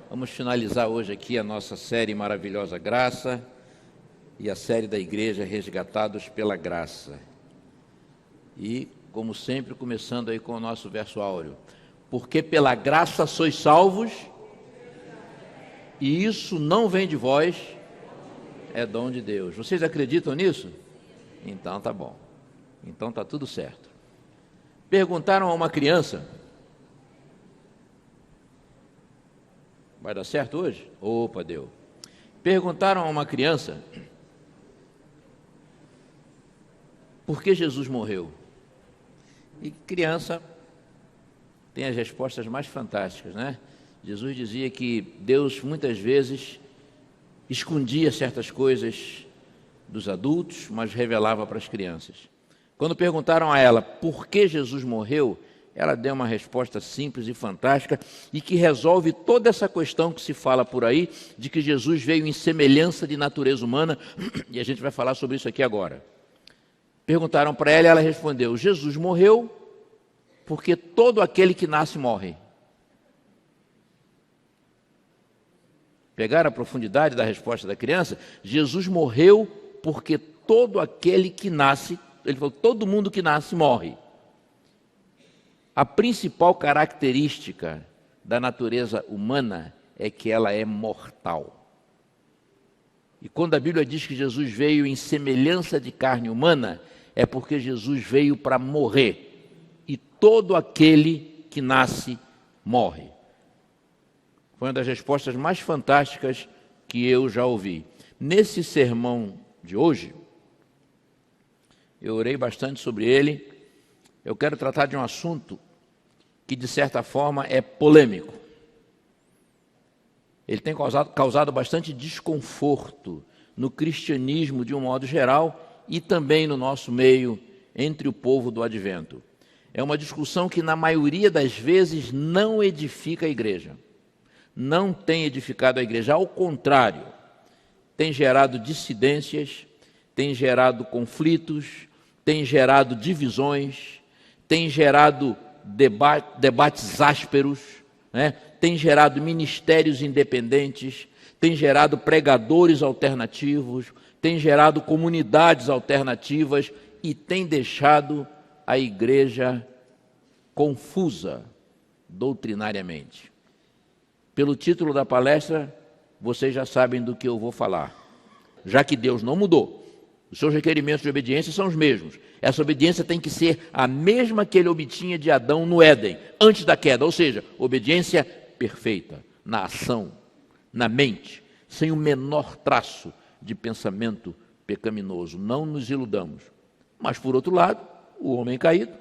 Vamos finalizar hoje aqui a nossa série Maravilhosa Graça e a série da Igreja Resgatados pela Graça. E, como sempre, começando aí com o nosso verso áureo. Porque pela graça sois salvos, e isso não vem de vós, é dom de Deus. Vocês acreditam nisso? Então tá bom. Então tá tudo certo. Perguntaram a uma criança: vai dar certo hoje? Opa, deu. Perguntaram a uma criança por que Jesus morreu. E criança tem as respostas mais fantásticas, né? Jesus dizia que Deus muitas vezes escondia certas coisas dos adultos, mas revelava para as crianças. Quando perguntaram a ela por que Jesus morreu, ela deu uma resposta simples e fantástica e que resolve toda essa questão que se fala por aí, de que Jesus veio em semelhança de natureza humana, e a gente vai falar sobre isso aqui agora. Perguntaram para ela e ela respondeu: Jesus morreu porque todo aquele que nasce morre. Pegaram a profundidade da resposta da criança? Jesus morreu porque todo aquele que nasce, ele falou, todo mundo que nasce morre. A principal característica da natureza humana é que ela é mortal. E quando a Bíblia diz que Jesus veio em semelhança de carne humana, é porque Jesus veio para morrer. E todo aquele que nasce morre. Foi uma das respostas mais fantásticas que eu já ouvi. Nesse sermão de hoje, eu orei bastante sobre ele. Eu quero tratar de um assunto que, de certa forma, é polêmico. Ele tem causado bastante desconforto no cristianismo, de um modo geral, e também no nosso meio, entre o povo do Advento. É uma discussão que, na maioria das vezes, não edifica a igreja. Não tem edificado a igreja, ao contrário, tem gerado dissidências, tem gerado conflitos, tem gerado divisões, tem gerado debates ásperos, né? Tem gerado ministérios independentes, tem gerado pregadores alternativos, tem gerado comunidades alternativas e tem deixado a igreja confusa doutrinariamente. Pelo título da palestra, vocês já sabem do que eu vou falar. Já que Deus não mudou, os seus requerimentos de obediência são os mesmos. Essa obediência tem que ser a mesma que ele obtinha de Adão no Éden, antes da queda, ou seja, obediência perfeita, na ação, na mente, sem o menor traço de pensamento pecaminoso. Não nos iludamos. Mas, por outro lado, o homem caído,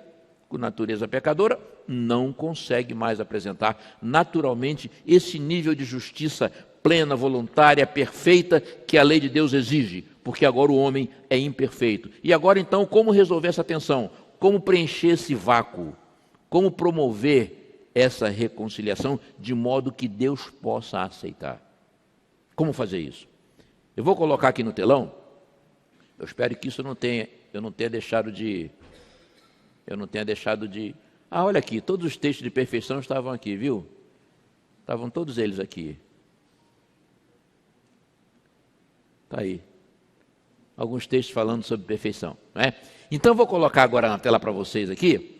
com natureza pecadora, não consegue mais apresentar naturalmente esse nível de justiça plena, voluntária, perfeita que a lei de Deus exige, porque agora o homem é imperfeito. E agora então, como resolver essa tensão? Como preencher esse vácuo? Como promover essa reconciliação de modo que Deus possa aceitar? Como fazer isso? Eu vou colocar aqui no telão. Eu espero que isso eu não tenha deixado de... Ah, olha aqui, todos os textos de perfeição estavam aqui, viu? Estavam todos eles aqui. Está aí. Alguns textos falando sobre perfeição, não é? Então, eu vou colocar agora na tela para vocês aqui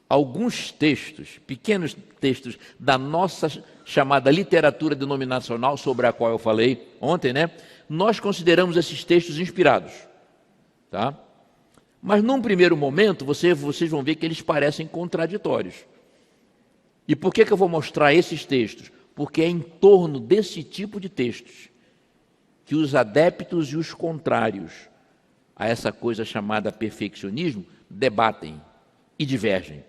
alguns textos, pequenos textos da nossa chamada literatura denominacional, sobre a qual eu falei ontem, né? Nós consideramos esses textos inspirados, tá? Mas num primeiro momento, vocês vão ver que eles parecem contraditórios. E por que eu vou mostrar esses textos? Porque é em torno desse tipo de textos que os adeptos e os contrários a essa coisa chamada perfeccionismo debatem e divergem.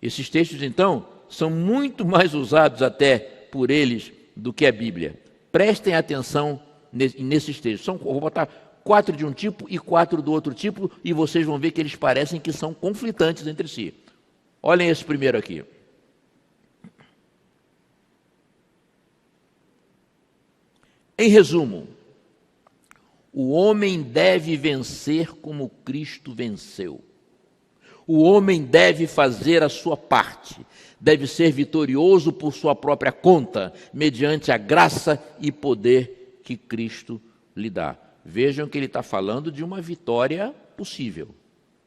Esses textos, então, são muito mais usados até por eles do que a Bíblia. Prestem atenção nesses textos. Eu vou botar 4 de um tipo e 4 do outro tipo, e vocês vão ver que eles parecem que são conflitantes entre si. Olhem esse primeiro aqui. Em resumo, o homem deve vencer como Cristo venceu. O homem deve fazer a sua parte, deve ser vitorioso por sua própria conta, mediante a graça e poder que Cristo lhe dá. Vejam que ele está falando de uma vitória possível,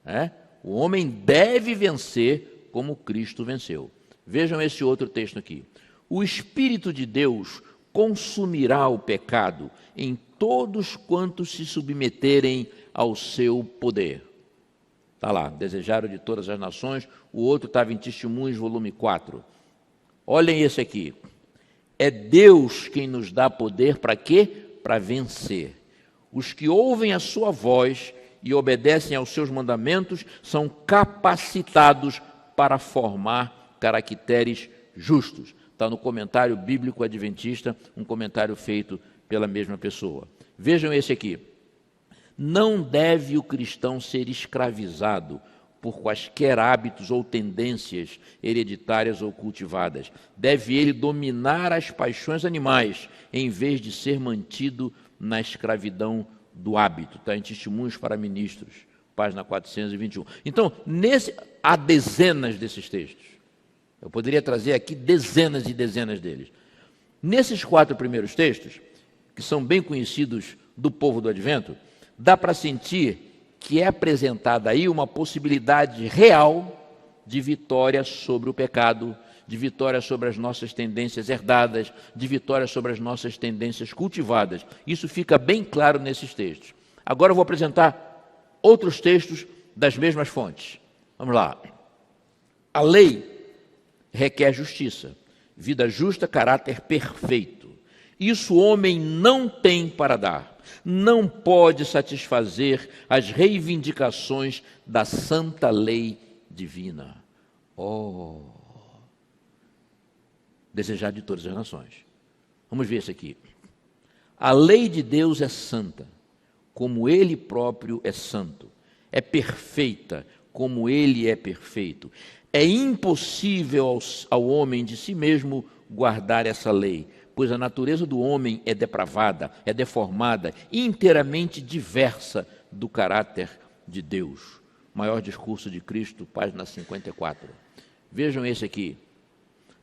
né? O homem deve vencer como Cristo venceu. Vejam esse outro texto aqui. O Espírito de Deus consumirá o pecado em todos quantos se submeterem ao seu poder. Está lá, desejaram de todas as nações. O outro estava em Testemunhos, volume 4. Olhem esse aqui. É Deus quem nos dá poder para quê? Para vencer. Os que ouvem a sua voz e obedecem aos seus mandamentos são capacitados para formar caracteres justos. Está no comentário bíblico adventista, um comentário feito pela mesma pessoa. Vejam esse aqui. Não deve o cristão ser escravizado por quaisquer hábitos ou tendências hereditárias ou cultivadas. Deve ele dominar as paixões animais, em vez de ser mantido na escravidão do hábito. Está em Testemunhos para Ministros, página 421. Então, há dezenas desses textos. Eu poderia trazer aqui dezenas e dezenas deles. Nesses 4 primeiros textos, que são bem conhecidos do povo do Advento, dá para sentir que é apresentada aí uma possibilidade real de vitória sobre o pecado, de vitória sobre as nossas tendências herdadas, de vitória sobre as nossas tendências cultivadas. Isso fica bem claro nesses textos. Agora eu vou apresentar outros textos das mesmas fontes. Vamos lá. A lei requer justiça, vida justa, caráter perfeito. Isso o homem não tem para dar. Não pode satisfazer as reivindicações da santa lei divina. Desejar de todas as nações. Vamos ver isso aqui. A lei de Deus é santa, como Ele próprio é santo. É perfeita, como Ele é perfeito. É impossível ao homem de si mesmo guardar essa lei, pois a natureza do homem é depravada, é deformada, inteiramente diversa do caráter de Deus. Maior Discurso de Cristo, página 54. Vejam esse aqui.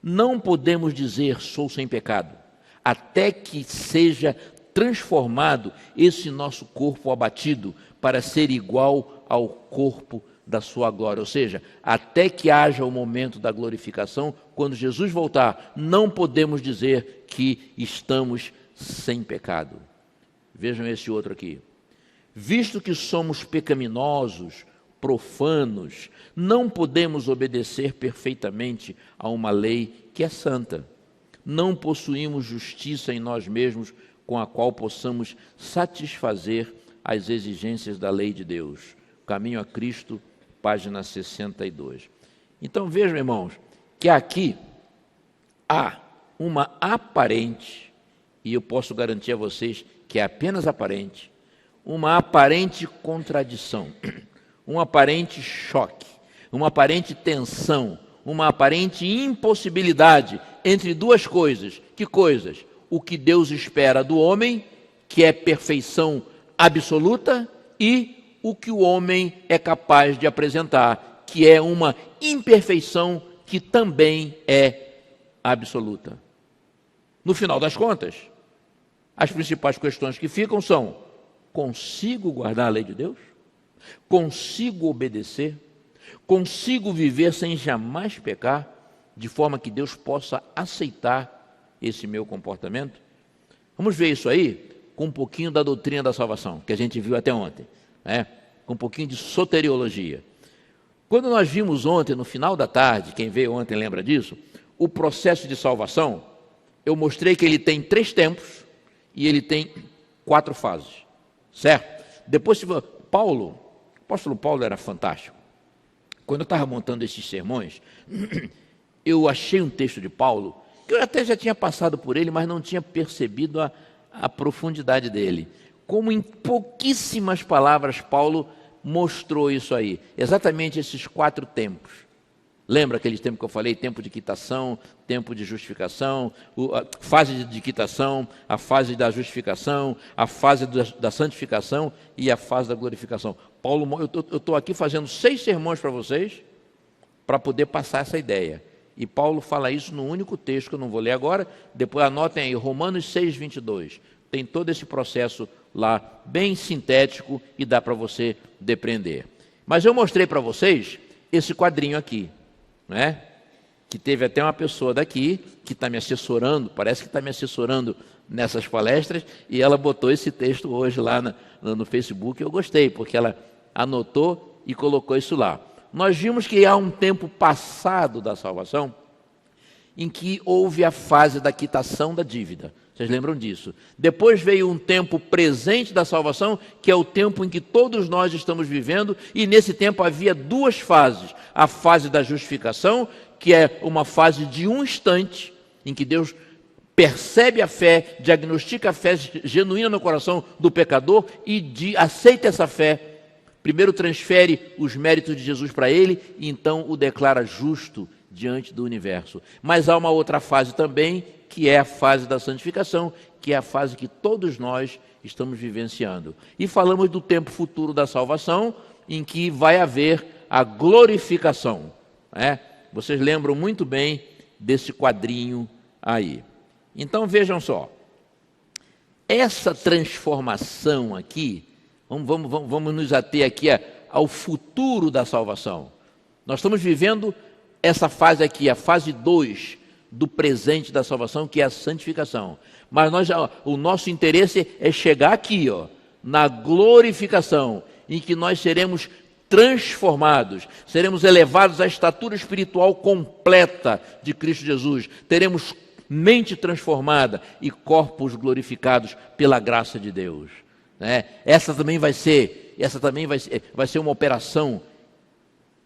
Não podemos dizer sou sem pecado, até que seja transformado esse nosso corpo abatido para ser igual ao corpo da sua glória. Ou seja, até que haja o momento da glorificação, quando Jesus voltar, não podemos dizer que estamos sem pecado. Vejam esse outro aqui. Visto que somos pecaminosos, profanos, não podemos obedecer perfeitamente a uma lei que é santa. Não possuímos justiça em nós mesmos com a qual possamos satisfazer as exigências da lei de Deus. Caminho a Cristo, página 62. Então vejam, irmãos, que aqui há uma aparente, e eu posso garantir a vocês que é apenas aparente, uma aparente contradição, um aparente choque, uma aparente tensão, uma aparente impossibilidade entre duas coisas. Que coisas? O que Deus espera do homem, que é perfeição absoluta, e o que o homem é capaz de apresentar, que é uma imperfeição que também é absoluta. No final das contas, as principais questões que ficam são: consigo guardar a lei de Deus? Consigo obedecer? Consigo viver sem jamais pecar, de forma que Deus possa aceitar esse meu comportamento? Vamos ver isso aí com um pouquinho da doutrina da salvação, que a gente viu até ontem, né? Com um pouquinho de soteriologia. Quando nós vimos ontem, no final da tarde, quem veio ontem lembra disso, o processo de salvação, eu mostrei que ele tem 3 tempos e ele tem 4 fases, certo? Depois, o apóstolo Paulo era fantástico. Quando eu estava montando esses sermões, eu achei um texto de Paulo, que eu até já tinha passado por ele, mas não tinha percebido a profundidade dele. Como em pouquíssimas palavras Paulo mostrou isso aí, exatamente esses 4 tempos. Lembra aquele tempo que eu falei? Tempo de quitação, tempo de justificação, a fase de quitação, a fase da justificação, a fase da santificação e a fase da glorificação. Eu estou aqui fazendo 6 sermões para vocês, para poder passar essa ideia. E Paulo fala isso no único texto que eu não vou ler agora, depois anotem aí, Romanos 6, 22. Tem todo esse processo lá, bem sintético, e dá para você depreender. Mas eu mostrei para vocês esse quadrinho aqui, né? Que teve até uma pessoa daqui, que está me assessorando, parece que está me assessorando nessas palestras, e ela botou esse texto hoje lá no Facebook. Eu gostei, porque ela anotou e colocou isso lá. Nós vimos que há um tempo passado da salvação em que houve a fase da quitação da dívida. Vocês lembram disso? Depois veio um tempo presente da salvação, que é o tempo em que todos nós estamos vivendo, e nesse tempo havia 2 fases. A fase da justificação, que é uma fase de um instante, em que Deus percebe a fé, diagnostica a fé genuína no coração do pecador e aceita essa fé. Primeiro transfere os méritos de Jesus para ele e então o declara justo diante do universo. Mas há uma outra fase também, que é a fase da santificação, que é a fase que todos nós estamos vivenciando. E falamos do tempo futuro da salvação, em que vai haver a glorificação, né? Vocês lembram muito bem desse quadrinho aí. Então vejam só, essa transformação aqui, vamos nos ater aqui ao futuro da salvação. Nós estamos vivendo essa fase aqui, a fase 2 do presente da salvação, que é a santificação. Mas o nosso interesse é chegar aqui, na glorificação, em que nós seremos transformados, seremos elevados à estatura espiritual completa de Cristo Jesus, teremos mente transformada e corpos glorificados pela graça de Deus. Essa também vai ser uma operação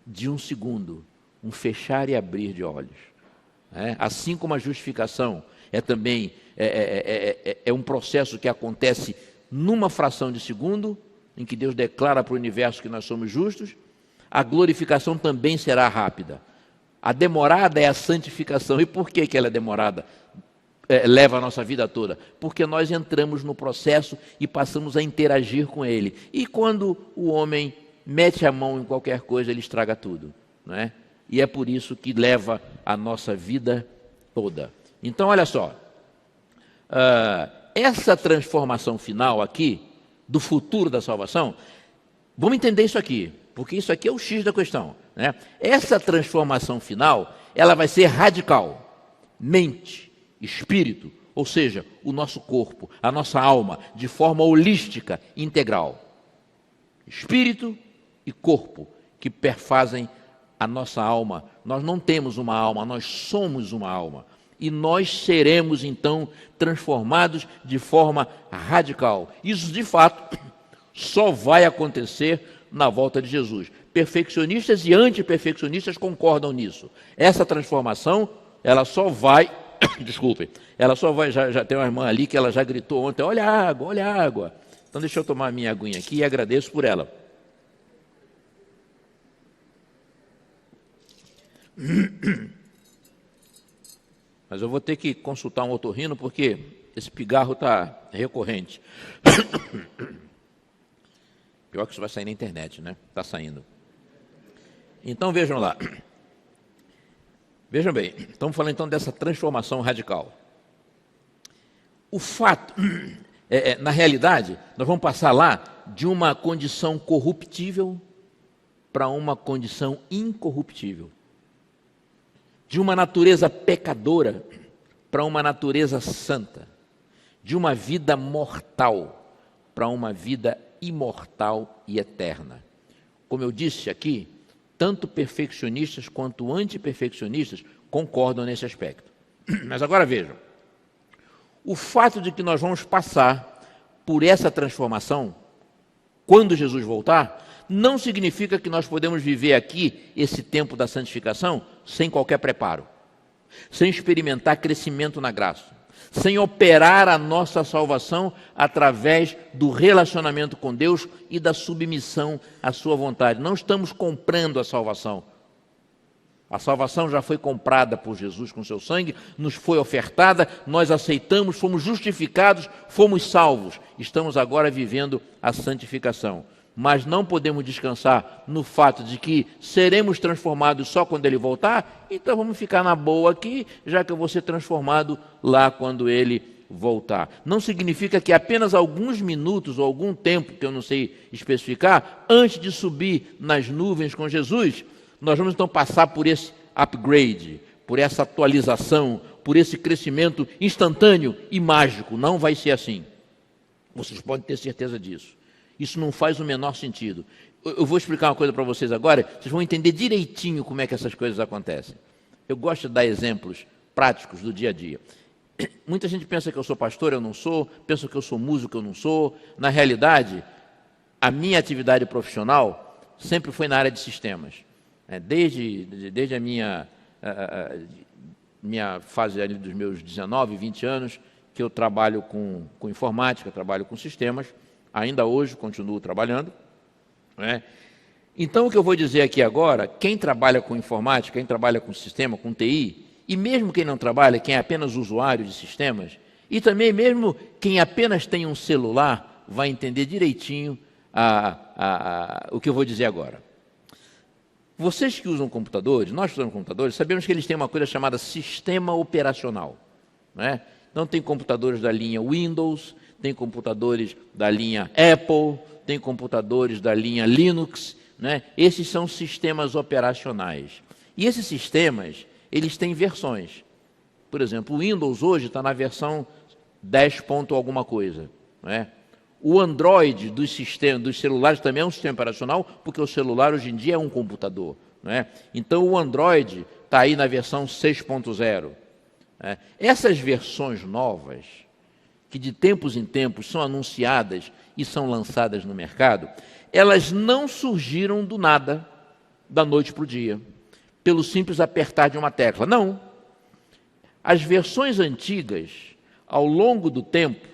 de um segundo, um fechar e abrir de olhos. Assim como a justificação também um processo que acontece numa fração de segundo, em que Deus declara para o universo que nós somos justos, a glorificação também será rápida. A demorada é a santificação. E por que ela é demorada? Leva a nossa vida toda, porque nós entramos no processo e passamos a interagir com ele. E quando o homem mete a mão em qualquer coisa, ele estraga tudo, não é? E é por isso que leva a nossa vida toda. Então, olha só, essa transformação final aqui, do futuro da salvação, vamos entender isso aqui, porque isso aqui é o X da questão, né? Essa transformação final, ela vai ser radical, mente, espírito, ou seja, o nosso corpo, a nossa alma, de forma holística, integral. Espírito e corpo que perfazem a nossa alma. Nós não temos uma alma, nós somos uma alma. E nós seremos, então, transformados de forma radical. Isso, de fato, só vai acontecer na volta de Jesus. Perfeccionistas e antiperfeccionistas concordam nisso. Essa transformação, ela só vai... Desculpem, ela só vai... Já tem uma irmã ali que ela já gritou ontem, olha a água, olha a água. Então deixa eu tomar a minha aguinha aqui e agradeço por ela. Mas eu vou ter que consultar um otorrino porque esse pigarro está recorrente. Pior que isso vai sair na internet, né? Está saindo. Então vejam lá. Vejam bem, estamos falando então dessa transformação radical. O fato, na realidade, nós vamos passar lá de uma condição corruptível para uma condição incorruptível. De uma natureza pecadora para uma natureza santa. De uma vida mortal para uma vida imortal e eterna. Como eu disse aqui, tanto perfeccionistas quanto antiperfeccionistas concordam nesse aspecto. Mas agora vejam, o fato de que nós vamos passar por essa transformação, quando Jesus voltar, não significa que nós podemos viver aqui esse tempo da santificação sem qualquer preparo, sem experimentar crescimento na graça, sem operar a nossa salvação através do relacionamento com Deus e da submissão à sua vontade. Não estamos comprando a salvação. A salvação já foi comprada por Jesus com seu sangue, nos foi ofertada, nós aceitamos, fomos justificados, fomos salvos. Estamos agora vivendo a santificação. mas não podemos descansar no fato de que seremos transformados só quando ele voltar, então vamos ficar na boa aqui, já que eu vou ser transformado lá quando ele voltar. Não significa que apenas alguns minutos ou algum tempo, que eu não sei especificar, antes de subir nas nuvens com Jesus, nós vamos então passar por esse upgrade, por essa atualização, por esse crescimento instantâneo e mágico. Não vai ser assim. Vocês podem ter certeza disso. Isso não faz o menor sentido. Eu vou explicar uma coisa para vocês agora, vocês vão entender direitinho como é que essas coisas acontecem. Eu gosto de dar exemplos práticos do dia a dia. Muita gente pensa que eu sou pastor, eu não sou, pensa que eu sou músico, eu não sou. Na realidade, a minha atividade profissional sempre foi na área de sistemas. Desde a minha fase ali dos meus 19, 20 anos, que eu trabalho com informática, trabalho com sistemas, ainda hoje continuo trabalhando. Então, o que eu vou dizer aqui agora, quem trabalha com informática, quem trabalha com sistema, com TI, e mesmo quem não trabalha, quem é apenas usuário de sistemas, e também mesmo quem apenas tem um celular, vai entender direitinho o que eu vou dizer agora. Vocês que usam computadores, nós que usamos computadores, sabemos que eles têm uma coisa chamada sistema operacional. Então, tem computadores da linha Windows, tem computadores da linha Apple, tem computadores da linha Linux. Esses são sistemas operacionais. E esses sistemas, eles têm versões. Por exemplo, o Windows hoje está na versão 10 ponto alguma coisa. O Android dos celulares também é um sistema operacional, porque o celular hoje em dia é um computador. Então, o Android está aí na versão 6.0. Essas versões novas, que de tempos em tempos são anunciadas e são lançadas no mercado, elas não surgiram do nada, da noite para o dia, pelo simples apertar de uma tecla. Não. As versões antigas, ao longo do tempo,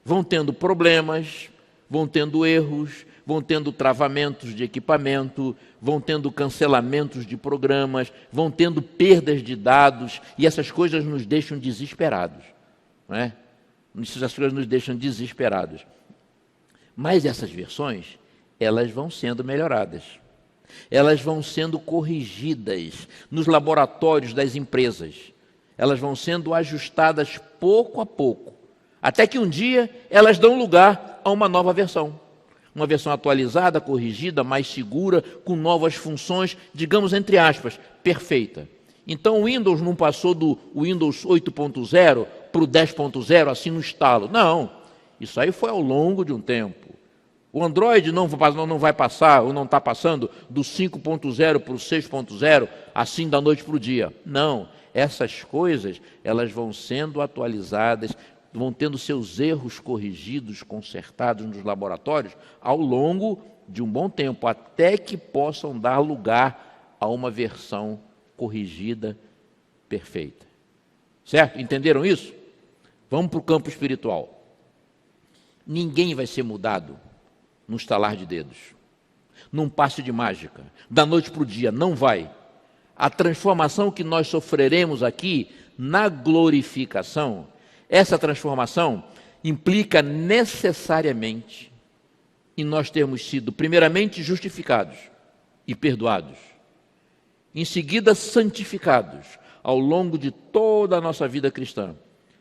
vão tendo problemas, vão tendo erros, vão tendo travamentos de equipamento, vão tendo cancelamentos de programas, vão tendo perdas de dados, e essas coisas nos deixam desesperados. Essas coisas nos deixam desesperados. Mas essas versões, elas vão sendo melhoradas. Elas vão sendo corrigidas nos laboratórios das empresas. Elas vão sendo ajustadas pouco a pouco, até que um dia elas dão lugar a uma nova versão. Uma versão atualizada, corrigida, mais segura, com novas funções, digamos, entre aspas, perfeita. Então o Windows não passou do Windows 8.0 para o 10.0 assim no estalo. Não, isso aí foi ao longo de um tempo. O Android não vai passar, ou não está passando, do 5.0 para o 6.0 assim da noite para o dia. Não, essas coisas elas vão sendo atualizadas, vão tendo seus erros corrigidos, consertados nos laboratórios ao longo de um bom tempo, até que possam dar lugar a uma versão corrigida, perfeita. Certo? Entenderam isso? Vamos para o campo espiritual. Ninguém vai ser mudado num estalar de dedos, num passe de mágica, da noite para o dia. Não vai. A transformação que nós sofreremos aqui na glorificação, essa transformação implica necessariamente em nós termos sido primeiramente justificados e perdoados, em seguida santificados ao longo de toda a nossa vida cristã.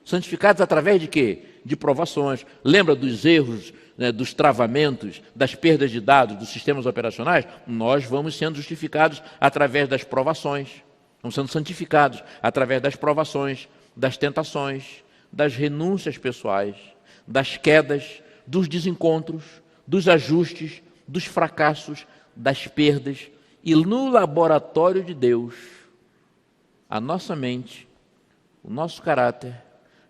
Santificados através de quê? De provações. Lembra dos erros, dos travamentos, das perdas de dados, dos sistemas operacionais? Nós vamos sendo justificados através das provações. Vamos sendo santificados através das provações, das tentações, das renúncias pessoais, das quedas, dos desencontros, dos ajustes, dos fracassos, das perdas. E no laboratório de Deus, a nossa mente, o nosso caráter,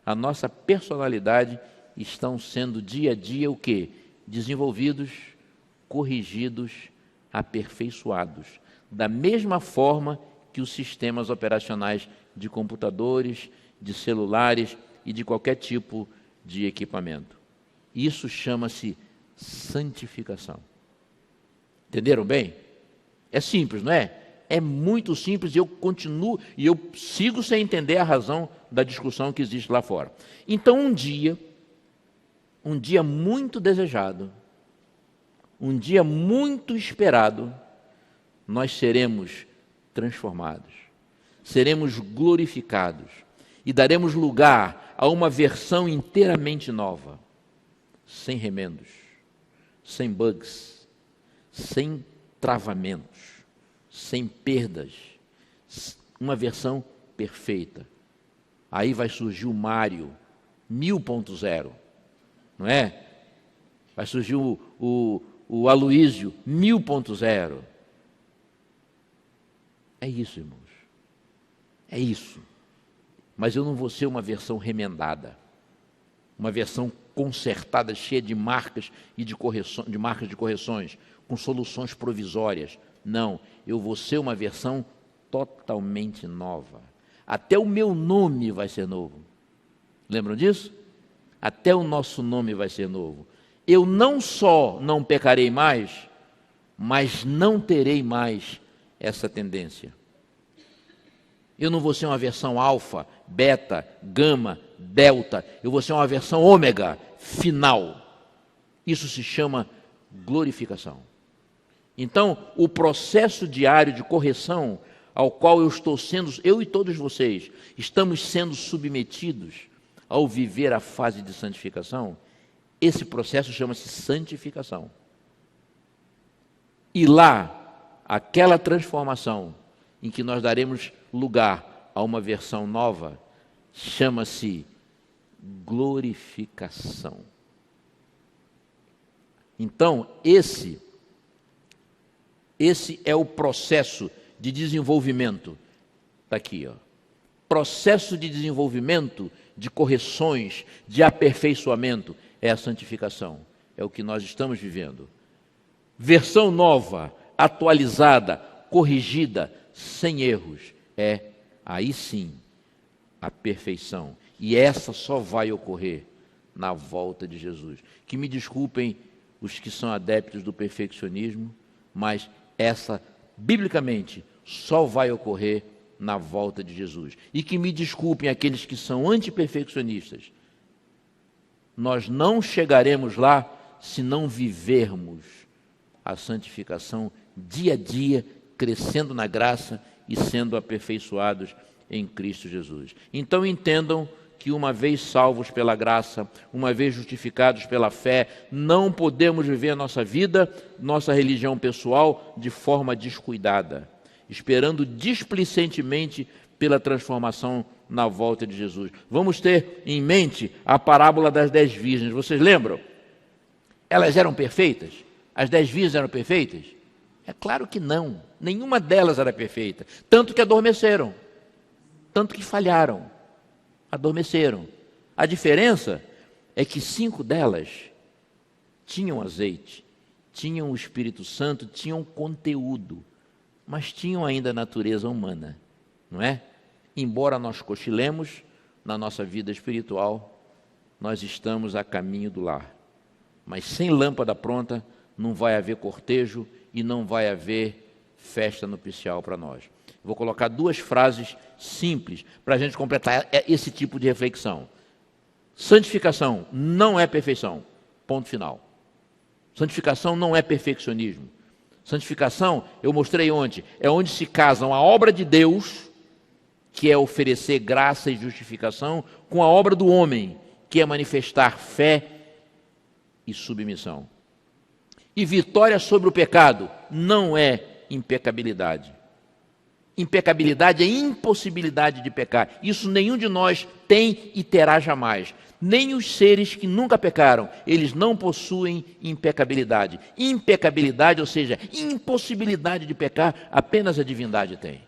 a nossa personalidade estão sendo dia a dia o quê? Desenvolvidos, corrigidos, aperfeiçoados. Da mesma forma que os sistemas operacionais de computadores, de celulares e de qualquer tipo de equipamento. Isso chama-se santificação. Entenderam bem? É simples, não é? É muito simples e eu continuo e eu sigo sem entender a razão da discussão que existe lá fora. Então um dia muito desejado, um dia muito esperado, nós seremos transformados, seremos glorificados e daremos lugar a uma versão inteiramente nova, sem remendos, sem bugs, sem travamentos, sem perdas, uma versão perfeita. Aí vai surgir o Mário 1000.0, não é? Vai surgir o Aloísio 1000.0. É isso, irmãos. É isso. Mas eu não vou ser uma versão remendada, uma versão consertada, cheia de marcas e de marcas de correções, com soluções provisórias. Não, eu vou ser uma versão totalmente nova. Até o meu nome vai ser novo. Lembram disso? Até o nosso nome vai ser novo. Eu não só não pecarei mais, mas não terei mais essa tendência. Eu não vou ser uma versão alfa, beta, gama, delta. Eu vou ser uma versão ômega, final. Isso se chama glorificação. Então, o processo diário de correção ao qual eu e todos vocês, estamos sendo submetidos ao viver a fase de santificação, esse processo chama-se santificação. E lá, aquela transformação em que nós daremos lugar a uma versão nova, chama-se glorificação. Então, esse é o processo de desenvolvimento. Está aqui, ó. Processo de desenvolvimento, de correções, de aperfeiçoamento, é a santificação. É o que nós estamos vivendo. Versão nova, atualizada, corrigida, sem erros, é, aí sim, a perfeição. E essa só vai ocorrer na volta de Jesus. Que me desculpem os que são adeptos do perfeccionismo, mas essa, biblicamente, só vai ocorrer na volta de Jesus. E que me desculpem aqueles que são antiperfeccionistas. Nós não chegaremos lá se não vivermos a santificação dia a dia, crescendo na graça e sendo aperfeiçoados em Cristo Jesus. Então entendam que uma vez salvos pela graça, uma vez justificados pela fé, não podemos viver a nossa vida, nossa religião pessoal, de forma descuidada, esperando displicentemente pela transformação na volta de Jesus. Vamos ter em mente a parábola das 10 virgens. Vocês lembram? Elas eram perfeitas? As 10 virgens eram perfeitas? É claro que não. Nenhuma delas era perfeita. Tanto que adormeceram. Tanto que falharam. Adormeceram. A diferença é que 5 delas tinham azeite, tinham o Espírito Santo, tinham conteúdo, mas tinham ainda a natureza humana, não é? Embora nós cochilemos na nossa vida espiritual, nós estamos a caminho do lar. Mas sem lâmpada pronta, não vai haver cortejo e não vai haver festa nupcial para nós. Vou colocar 2 frases simples para a gente completar esse tipo de reflexão. Santificação não é perfeição. Ponto final. Santificação não é perfeccionismo. Santificação, eu mostrei ontem, é onde se casam a obra de Deus, que é oferecer graça e justificação, com a obra do homem, que é manifestar fé e submissão. E vitória sobre o pecado não é impecabilidade. Impecabilidade é impossibilidade de pecar. Isso nenhum de nós tem e terá jamais. Nem os seres que nunca pecaram, eles não possuem impecabilidade. Impecabilidade, ou seja, impossibilidade de pecar, apenas a divindade tem.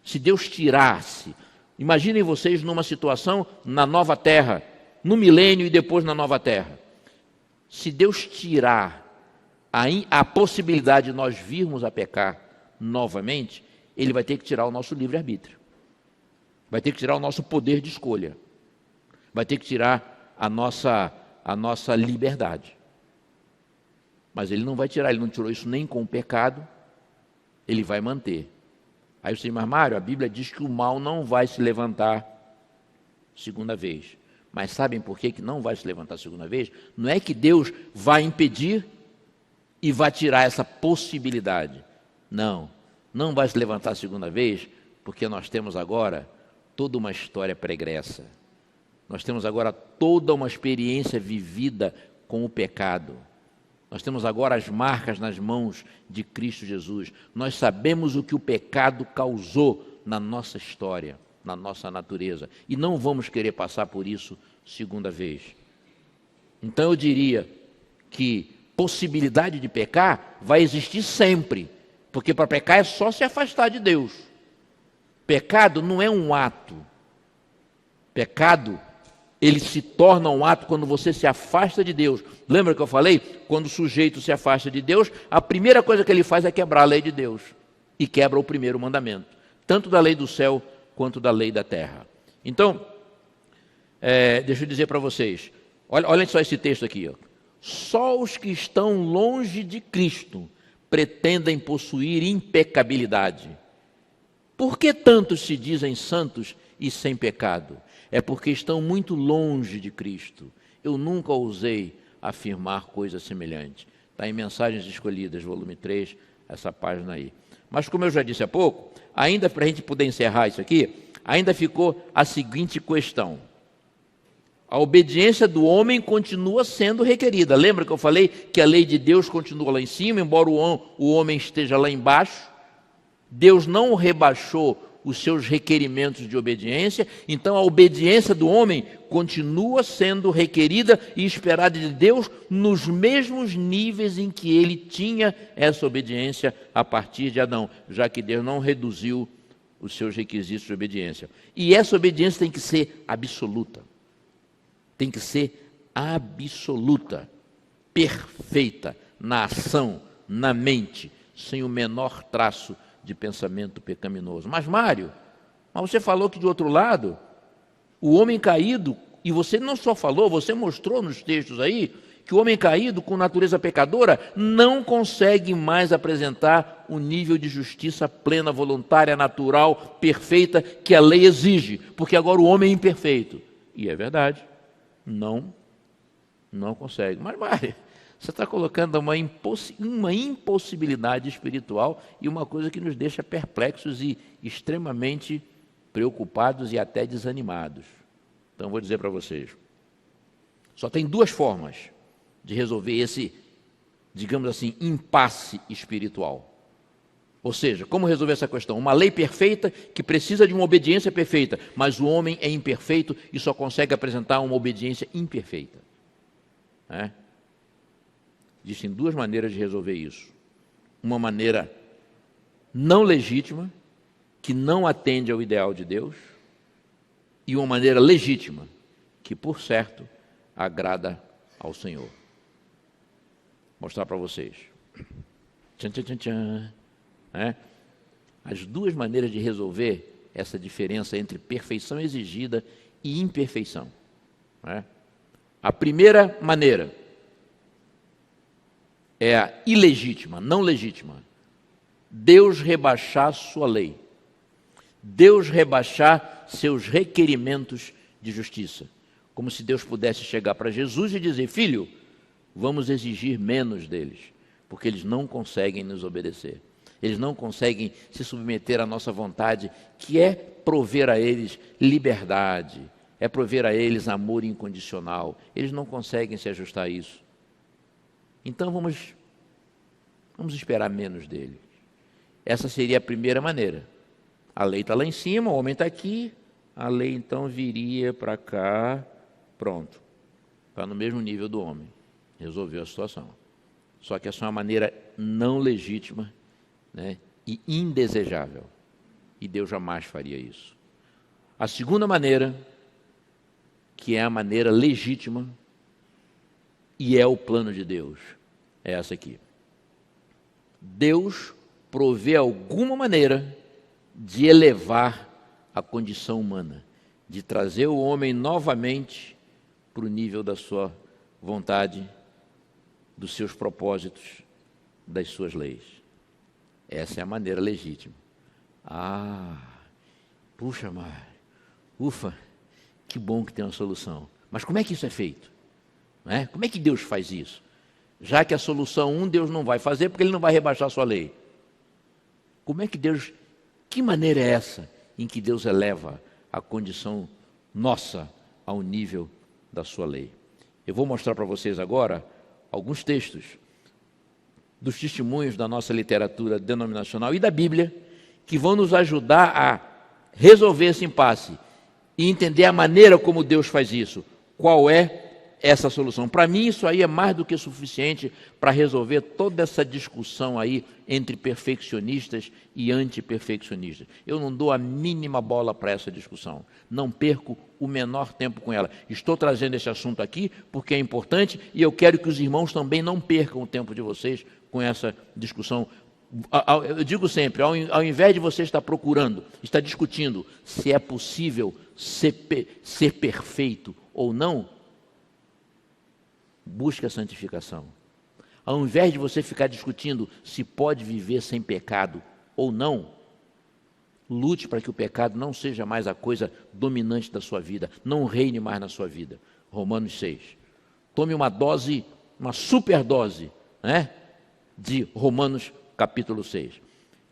Se Deus tirasse, imaginem vocês numa situação na nova terra, no milênio e depois na nova terra. Se Deus tirar a possibilidade de nós virmos a pecar novamente, Ele vai ter que tirar o nosso livre-arbítrio. Vai ter que tirar o nosso poder de escolha. Vai ter que tirar a nossa liberdade. Mas Ele não vai tirar, Ele não tirou isso nem com o pecado, Ele vai manter. Aí você diz, mas Mário, a Bíblia diz que o mal não vai se levantar segunda vez. Mas sabem por que não vai se levantar a segunda vez? Não é que Deus vai impedir e vai tirar essa possibilidade. Não, não vai se levantar a segunda vez, porque nós temos agora toda uma história pregressa. Nós temos agora toda uma experiência vivida com o pecado. Nós temos agora as marcas nas mãos de Cristo Jesus. Nós sabemos o que o pecado causou na nossa história, na nossa natureza. E não vamos querer passar por isso segunda vez. Então eu diria que possibilidade de pecar vai existir sempre. Porque para pecar é só se afastar de Deus. Pecado não é um ato. Pecado, ele se torna um ato quando você se afasta de Deus. Lembra que eu falei? Quando o sujeito se afasta de Deus, a primeira coisa que ele faz é quebrar a lei de Deus. E quebra o primeiro mandamento. Tanto da lei do céu, quanto da lei da terra. Então, deixa eu dizer para vocês. Olhem só esse texto aqui. Ó. Só os que estão longe de Cristo pretendem possuir impecabilidade. Por que tantos se dizem santos e sem pecado? É porque estão muito longe de Cristo. Eu nunca ousei afirmar coisa semelhante. Está em Mensagens Escolhidas, volume 3, essa página aí. Mas como eu já disse há pouco, ainda para a gente poder encerrar isso aqui, ainda ficou a seguinte questão. A obediência do homem continua sendo requerida. Lembra que eu falei que a lei de Deus continua lá em cima, embora o homem esteja lá embaixo? Deus não rebaixou os seus requerimentos de obediência, então a obediência do homem continua sendo requerida e esperada de Deus nos mesmos níveis em que ele tinha essa obediência a partir de Adão, já que Deus não reduziu os seus requisitos de obediência. E essa obediência tem que ser absoluta. Tem que ser absoluta, perfeita, na ação, na mente, sem o menor traço de pensamento pecaminoso. Mas Mário, você falou que de outro lado, o homem caído, e você não só falou, você mostrou nos textos aí, que o homem caído com natureza pecadora não consegue mais apresentar o nível de justiça plena, voluntária, natural, perfeita que a lei exige, porque agora o homem é imperfeito. E é verdade, não consegue. Mas Mário, você está colocando uma impossibilidade espiritual e uma coisa que nos deixa perplexos e extremamente preocupados e até desanimados. Então, vou dizer para vocês. Só tem duas formas de resolver esse, digamos assim, impasse espiritual. Ou seja, como resolver essa questão? Uma lei perfeita que precisa de uma obediência perfeita, mas o homem é imperfeito e só consegue apresentar uma obediência imperfeita. Existem duas maneiras de resolver isso. Uma maneira não legítima, que não atende ao ideal de Deus, e uma maneira legítima, que, por certo, agrada ao Senhor. Vou mostrar para vocês. Tchan, tchan, tchan, tchan. As duas maneiras de resolver essa diferença entre perfeição exigida e imperfeição. A primeira maneira é a ilegítima, não legítima. Deus rebaixar sua lei. Deus rebaixar seus requerimentos de justiça. Como se Deus pudesse chegar para Jesus e dizer: filho, vamos exigir menos deles, porque eles não conseguem nos obedecer. Eles não conseguem se submeter à nossa vontade, que é prover a eles liberdade, é prover a eles amor incondicional. Eles não conseguem se ajustar a isso. Então vamos esperar menos dele. Essa seria a primeira maneira. A lei está lá em cima, o homem está aqui, a lei então viria para cá, pronto. Está no mesmo nível do homem. Resolveu a situação. Só que essa é uma maneira não legítima, e indesejável. E Deus jamais faria isso. A segunda maneira, que é a maneira legítima, e é o plano de Deus, é essa aqui. Deus provê alguma maneira de elevar a condição humana, de trazer o homem novamente para o nível da sua vontade, dos seus propósitos, das suas leis. Essa é a maneira legítima. Puxa, Mário, ufa, que bom que tem uma solução. Mas como é que isso é feito? Não é? Como é que Deus faz isso? Já que a solução 1 Deus não vai fazer, porque Ele não vai rebaixar a sua lei. Como é que Deus, que maneira é essa em que Deus eleva a condição nossa ao nível da sua lei? Eu vou mostrar para vocês agora alguns textos dos testemunhos da nossa literatura denominacional e da Bíblia, que vão nos ajudar a resolver esse impasse e entender a maneira como Deus faz isso. Qual é essa solução? Para mim, isso aí é mais do que suficiente para resolver toda essa discussão aí entre perfeccionistas e antiperfeccionistas. Eu não dou a mínima bola para essa discussão. Não perco o menor tempo com ela. Estou trazendo esse assunto aqui porque é importante e eu quero que os irmãos também não percam o tempo de vocês com essa discussão. Eu digo sempre, ao invés de você estar procurando, estar discutindo se é possível ser perfeito ou não, busque a santificação. Ao invés de você ficar discutindo se pode viver sem pecado ou não, lute para que o pecado não seja mais a coisa dominante da sua vida, não reine mais na sua vida. Romanos 6. Tome uma dose, uma superdose, né, de Romanos capítulo 6.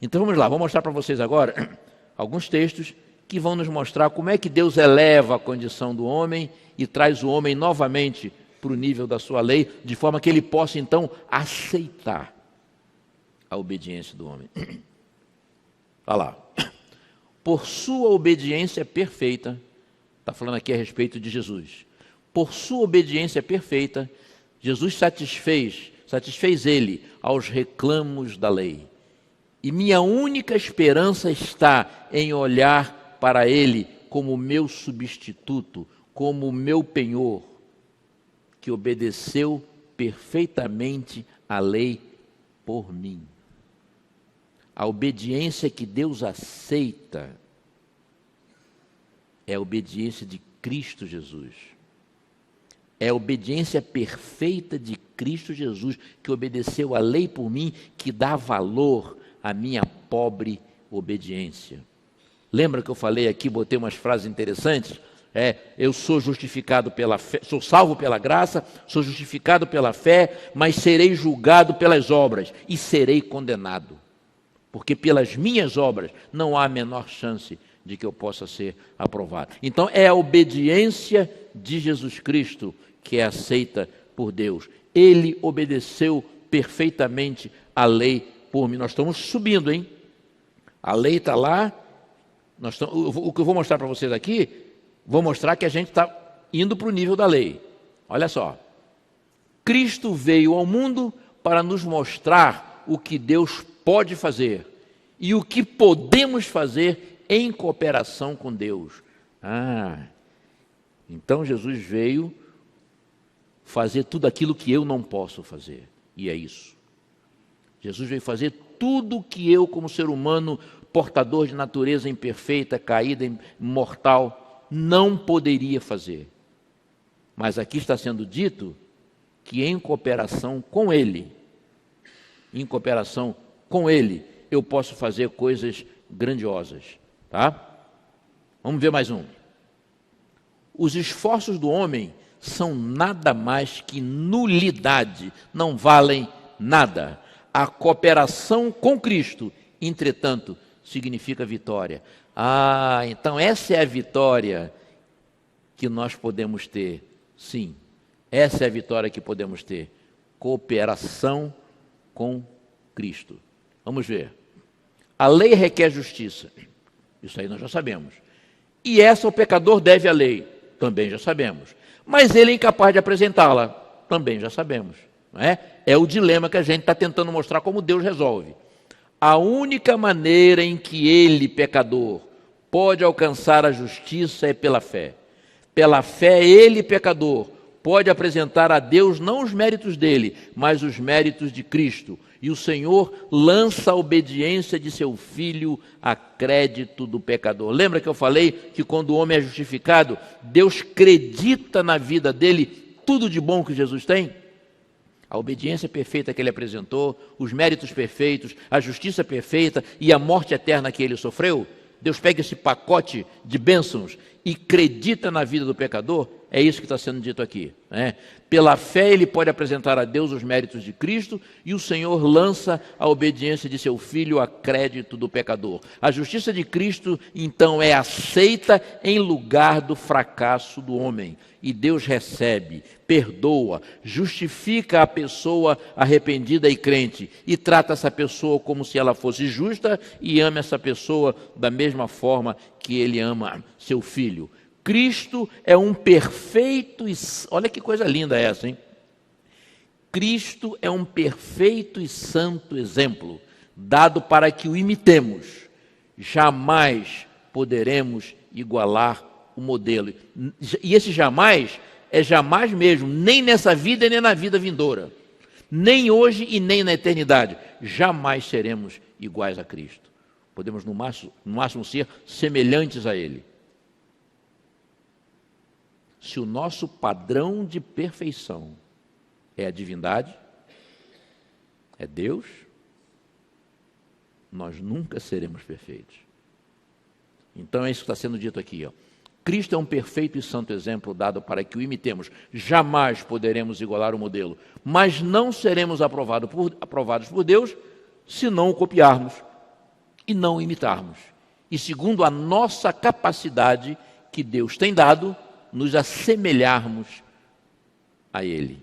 Então vamos lá, vou mostrar para vocês agora alguns textos que vão nos mostrar como é que Deus eleva a condição do homem e traz o homem novamente para o nível da sua lei, de forma que ele possa então aceitar a obediência do homem. Olha lá. Por sua obediência perfeita, está falando aqui a respeito de Jesus. Por sua obediência perfeita, Jesus satisfez ele aos reclamos da lei. E minha única esperança está em olhar para ele como meu substituto, como meu penhor, que obedeceu perfeitamente à lei por mim. A obediência que Deus aceita é a obediência de Cristo Jesus. É a obediência perfeita de Cristo Jesus, que obedeceu à lei por mim, que dá valor à minha pobre obediência. Lembra que eu falei aqui, botei umas frases interessantes? Eu sou justificado pela fé, sou salvo pela graça, sou justificado pela fé, mas serei julgado pelas obras e serei condenado. Porque pelas minhas obras não há a menor chance de que eu possa ser aprovado. Então é a obediência de Jesus Cristo que é aceita por Deus. Ele obedeceu perfeitamente à lei por mim. Nós estamos subindo, hein? A lei está lá. O que eu vou mostrar para vocês aqui, vou mostrar que a gente está indo para o nível da lei. Olha só. Cristo veio ao mundo para nos mostrar o que Deus pode fazer e o que podemos fazer em cooperação com Deus. Então Jesus veio fazer tudo aquilo que eu não posso fazer. E é isso. Jesus veio fazer tudo que eu, como ser humano, portador de natureza imperfeita, caída, mortal, não poderia fazer. Mas aqui está sendo dito que em cooperação com Ele, eu posso fazer coisas grandiosas. Tá? Vamos ver mais um. Os esforços do homem são nada mais que nulidade, não valem nada. A cooperação com Cristo, entretanto, significa vitória. Então essa é a vitória que nós podemos ter. Sim, essa é a vitória que podemos ter. Cooperação com Cristo. Vamos ver. A lei requer justiça. Isso aí nós já sabemos. E essa o pecador deve à lei. Também já sabemos. Mas ele é incapaz de apresentá-la. Também já sabemos. Não é? É o dilema que a gente está tentando mostrar como Deus resolve. A única maneira em que ele, pecador, pode alcançar a justiça é pela fé. Pela fé, ele, pecador, pode apresentar a Deus não os méritos dele, mas os méritos de Cristo. E o Senhor lança a obediência de seu Filho a crédito do pecador. Lembra que eu falei que quando o homem é justificado, Deus acredita na vida dele tudo de bom que Jesus tem? A obediência perfeita que ele apresentou, os méritos perfeitos, a justiça perfeita e a morte eterna que ele sofreu, Deus pega esse pacote de bênçãos e acredita na vida do pecador É isso que está sendo dito aqui, né? Pela fé ele pode apresentar a Deus os méritos de Cristo e o Senhor lança a obediência de seu Filho a crédito do pecador. A justiça de Cristo, então, é aceita em lugar do fracasso do homem. E Deus recebe, perdoa, justifica a pessoa arrependida e crente e trata essa pessoa como se ela fosse justa e ama essa pessoa da mesma forma que ele ama seu Filho. Cristo é um perfeito, olha que coisa linda essa, hein? Cristo é um perfeito e santo exemplo, dado para que o imitemos. Jamais poderemos igualar o modelo. E esse jamais é jamais mesmo, nem nessa vida e nem na vida vindoura. Nem hoje e nem na eternidade. Jamais seremos iguais a Cristo. Podemos no máximo ser semelhantes a Ele. Se o nosso padrão de perfeição é a divindade, é Deus, nós nunca seremos perfeitos. Então é isso que está sendo dito aqui, ó. Cristo é um perfeito e santo exemplo dado para que o imitemos. Jamais poderemos igualar o modelo, mas não seremos aprovados por Deus se não o copiarmos e não o imitarmos. E segundo a nossa capacidade que Deus tem dado, nos assemelharmos a Ele.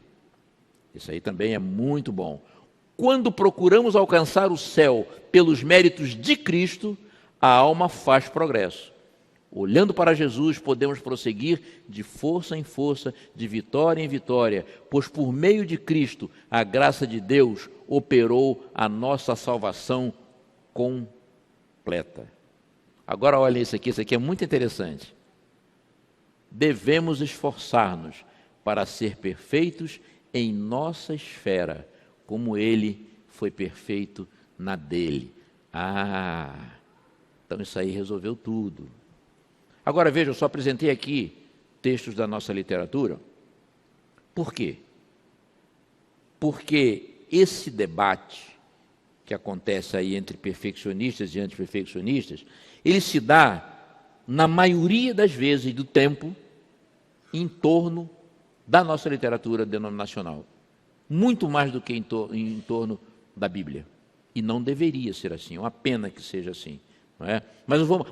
Isso aí também é muito bom. Quando procuramos alcançar o céu pelos méritos de Cristo, a alma faz progresso. Olhando para Jesus, podemos prosseguir de força em força, de vitória em vitória, pois por meio de Cristo, a graça de Deus operou a nossa salvação completa. Agora olha isso aqui é muito interessante. Devemos esforçar-nos para ser perfeitos em nossa esfera, como Ele foi perfeito na dele. Então isso aí resolveu tudo. Agora veja, eu só apresentei aqui textos da nossa literatura. Por quê? Porque esse debate que acontece aí entre perfeccionistas e antiperfeccionistas, ele se dá, na maioria das vezes do tempo, em torno da nossa literatura denominacional. Muito mais do que em torno da Bíblia. E não deveria ser assim, é uma pena que seja assim. Não é?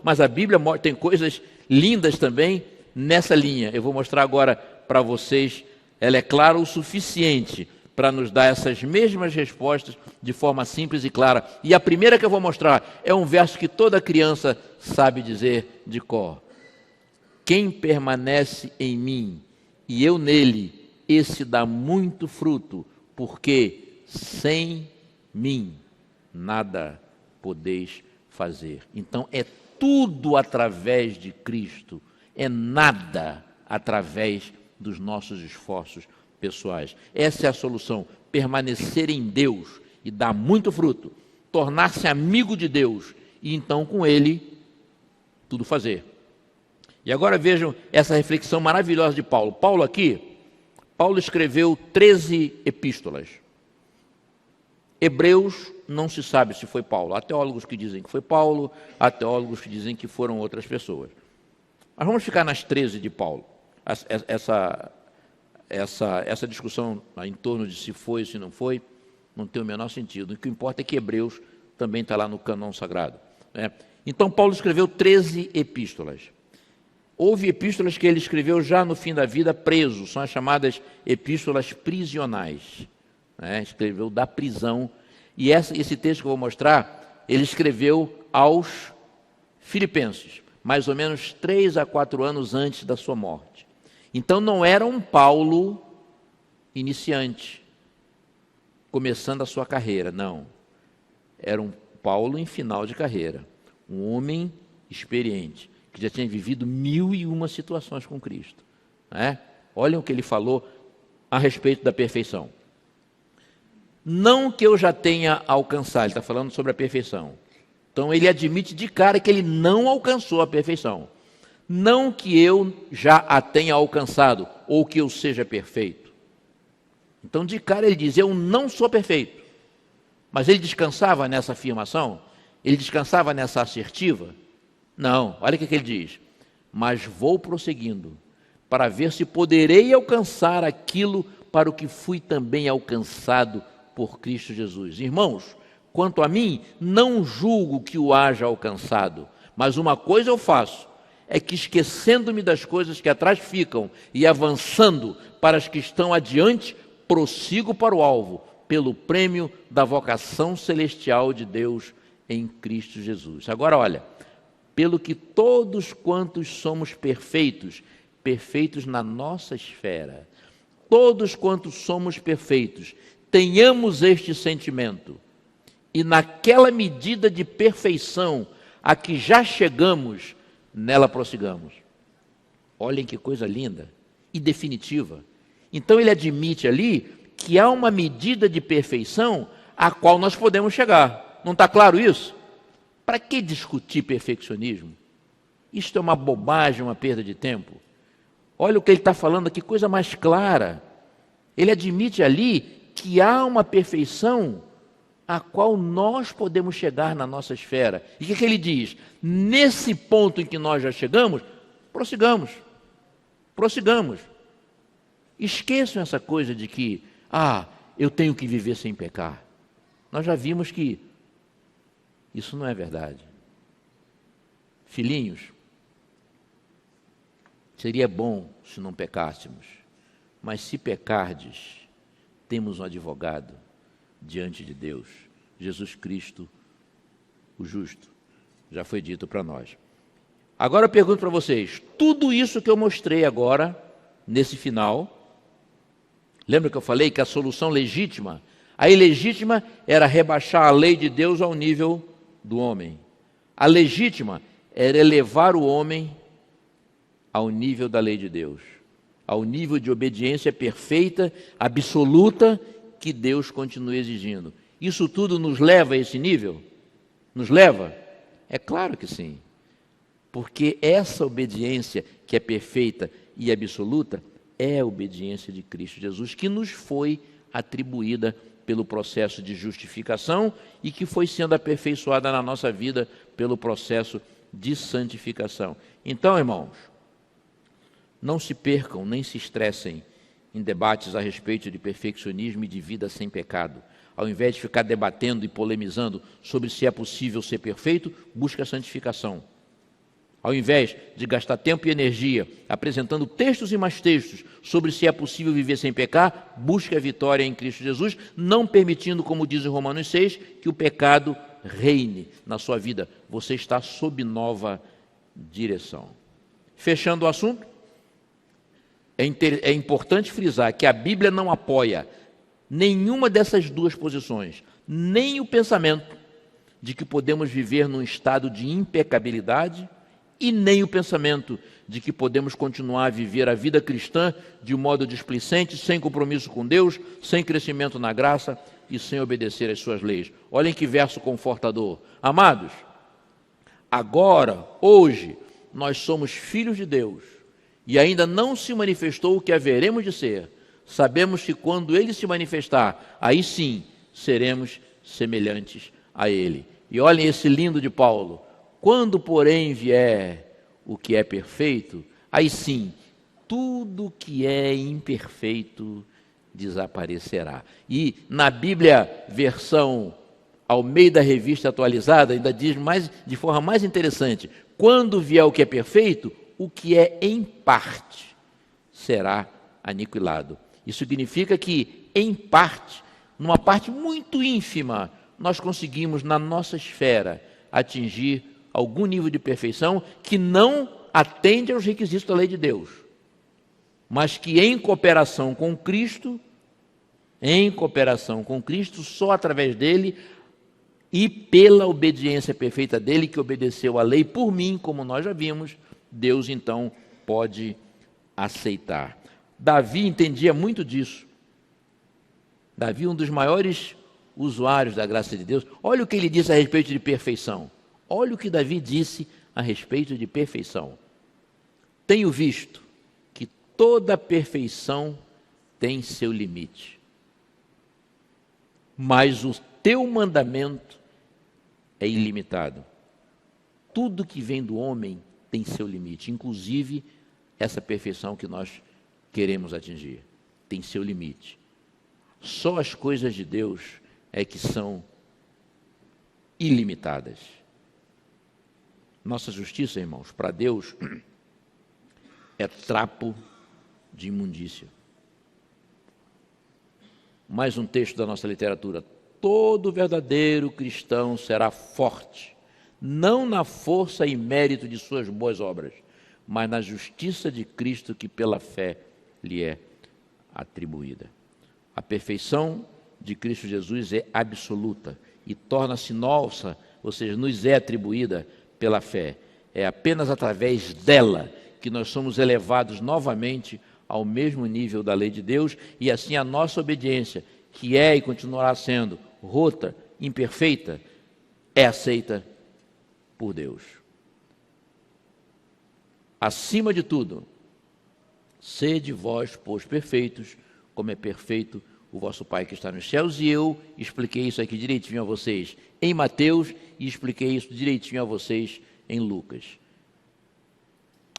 Mas a Bíblia tem coisas lindas também nessa linha. Eu vou mostrar agora para vocês. Ela é clara o suficiente para nos dar essas mesmas respostas de forma simples e clara. E a primeira que eu vou mostrar é um verso que toda criança sabe dizer de cor. Quem permanece em mim e eu nele, esse dá muito fruto, porque sem mim nada podeis fazer. Então é tudo através de Cristo, é nada através dos nossos esforços pessoais. Essa é a solução, permanecer em Deus e dar muito fruto, tornar-se amigo de Deus e então com Ele tudo fazer. E agora vejam essa reflexão maravilhosa de Paulo. Paulo escreveu 13 epístolas. Hebreus não se sabe se foi Paulo. Há teólogos que dizem que foi Paulo, há teólogos que dizem que foram outras pessoas. Mas vamos ficar nas 13 de Paulo. Essa discussão em torno de se foi ou se não foi, não tem o menor sentido. O que importa é que Hebreus também está lá no cânon sagrado, né? Então Paulo escreveu 13 epístolas. Houve epístolas que ele escreveu já no fim da vida preso, são as chamadas epístolas prisionais, né? Escreveu da prisão. E esse texto que eu vou mostrar, ele escreveu aos Filipenses, mais ou menos 3 a 4 anos antes da sua morte. Então não era um Paulo iniciante, começando a sua carreira, não. Era um Paulo em final de carreira, um homem experiente, que já tinha vivido 1001 situações com Cristo, né? Olhem o que ele falou a respeito da perfeição. Não que eu já tenha alcançado, ele está falando sobre a perfeição. Então ele admite de cara que ele não alcançou a perfeição. Não que eu já a tenha alcançado, ou que eu seja perfeito. Então de cara ele diz, eu não sou perfeito. Mas ele descansava nessa afirmação? Ele descansava nessa assertiva? Não, olha o que ele diz. Mas vou prosseguindo, para ver se poderei alcançar aquilo para o que fui também alcançado por Cristo Jesus. Irmãos, quanto a mim, não julgo que o haja alcançado, mas uma coisa eu faço, é que esquecendo-me das coisas que atrás ficam e avançando para as que estão adiante, prossigo para o alvo, pelo prêmio da vocação celestial de Deus em Cristo Jesus. Agora olha, pelo que todos quantos somos perfeitos, perfeitos na nossa esfera, todos quantos somos perfeitos, tenhamos este sentimento, e naquela medida de perfeição a que já chegamos, nela prossigamos. Olhem que coisa linda e definitiva. Então ele admite ali que há uma medida de perfeição a qual nós podemos chegar. Não está claro isso? Para que discutir perfeccionismo? Isto é uma bobagem, uma perda de tempo. Olha o que ele está falando aqui, coisa mais clara. Ele admite ali que há uma perfeição a qual nós podemos chegar na nossa esfera. E o que ele diz? Nesse ponto em que nós já chegamos, prossigamos. Prossigamos. Esqueçam essa coisa de que, eu tenho que viver sem pecar. Nós já vimos que isso não é verdade. Filhinhos, seria bom se não pecássemos, mas se pecardes, temos um advogado diante de Deus, Jesus Cristo, o justo. Já foi dito para nós. Agora eu pergunto para vocês, tudo isso que eu mostrei agora, nesse final, lembra que eu falei que a solução legítima, a ilegítima era rebaixar a lei de Deus ao nível do homem. A legítima era elevar o homem ao nível da lei de Deus, ao nível de obediência perfeita, absoluta, que Deus continua exigindo. Isso tudo nos leva a esse nível? Nos leva? É claro que sim. Porque essa obediência que é perfeita e absoluta é a obediência de Cristo Jesus, que nos foi atribuída pelo processo de justificação e que foi sendo aperfeiçoada na nossa vida pelo processo de santificação. Então, irmãos, não se percam, nem se estressem em debates a respeito de perfeccionismo e de vida sem pecado. Ao invés de ficar debatendo e polemizando sobre se é possível ser perfeito, busque a santificação. Ao invés de gastar tempo e energia apresentando textos e mais textos sobre se é possível viver sem pecar, busque a vitória em Cristo Jesus, não permitindo, como diz em Romanos 6, que o pecado reine na sua vida. Você está sob nova direção. Fechando o assunto, é importante frisar que a Bíblia não apoia nenhuma dessas duas posições, nem o pensamento de que podemos viver num estado de impecabilidade e nem o pensamento de que podemos continuar a viver a vida cristã de um modo displicente, sem compromisso com Deus, sem crescimento na graça e sem obedecer às suas leis. Olhem que verso confortador. Amados, agora, hoje, nós somos filhos de Deus e ainda não se manifestou o que haveremos de ser. Sabemos que quando Ele se manifestar, aí sim seremos semelhantes a Ele. E olhem esse lindo de Paulo. Quando, porém, vier o que é perfeito, aí sim, tudo que é imperfeito desaparecerá. E na Bíblia, versão Almeida Revista Atualizada, ainda diz de forma mais interessante, quando vier o que é perfeito, o que é em parte será aniquilado. Isso significa que, em parte, numa parte muito ínfima, nós conseguimos, na nossa esfera, atingir algum nível de perfeição que não atende aos requisitos da lei de Deus, mas que em cooperação com Cristo, só através dele e pela obediência perfeita dele, que obedeceu à lei por mim, como nós já vimos, Deus então pode aceitar. Davi entendia muito disso. Davi, um dos maiores usuários da graça de Deus. Olha o que ele disse a respeito de perfeição. Olha o que Davi disse a respeito de perfeição. Tenho visto que toda perfeição tem seu limite, mas o teu mandamento é ilimitado. Tudo que vem do homem tem seu limite, inclusive essa perfeição que nós queremos atingir. Tem seu limite. Só as coisas de Deus é que são ilimitadas. Nossa justiça, irmãos, para Deus é trapo de imundícia. Mais um texto da nossa literatura. Todo verdadeiro cristão será forte, não na força e mérito de suas boas obras, mas na justiça de Cristo que pela fé lhe é atribuída. A perfeição de Cristo Jesus é absoluta e torna-se nossa, ou seja, nos é atribuída pela fé. É apenas através dela que nós somos elevados novamente ao mesmo nível da lei de Deus, e assim a nossa obediência, que é e continuará sendo rota, imperfeita, é aceita por Deus. Acima de tudo, sede vós, pois, perfeitos, como é perfeito o vosso Pai que está nos céus. E eu expliquei isso aqui direitinho a vocês em Mateus e expliquei isso direitinho a vocês em Lucas.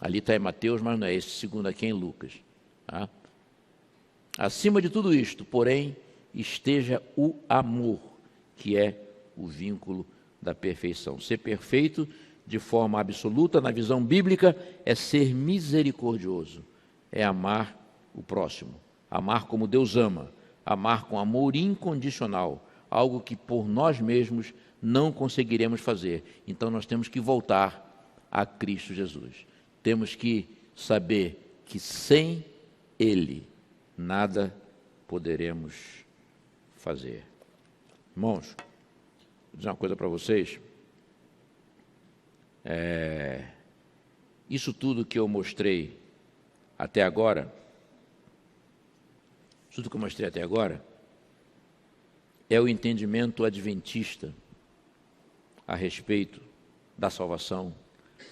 Ali está em Mateus, mas não é esse segundo aqui, é em Lucas. Tá? Acima de tudo isto, porém, esteja o amor, que é o vínculo da perfeição. Ser perfeito de forma absoluta, na visão bíblica, é ser misericordioso, é amar o próximo, amar como Deus ama, amar com amor incondicional, algo que por nós mesmos não conseguiremos fazer. Então nós temos que voltar a Cristo Jesus. Temos que saber que sem Ele nada poderemos fazer. Irmãos, vou dizer uma coisa para vocês. Isso tudo que eu mostrei até agora, é o entendimento adventista a respeito da salvação,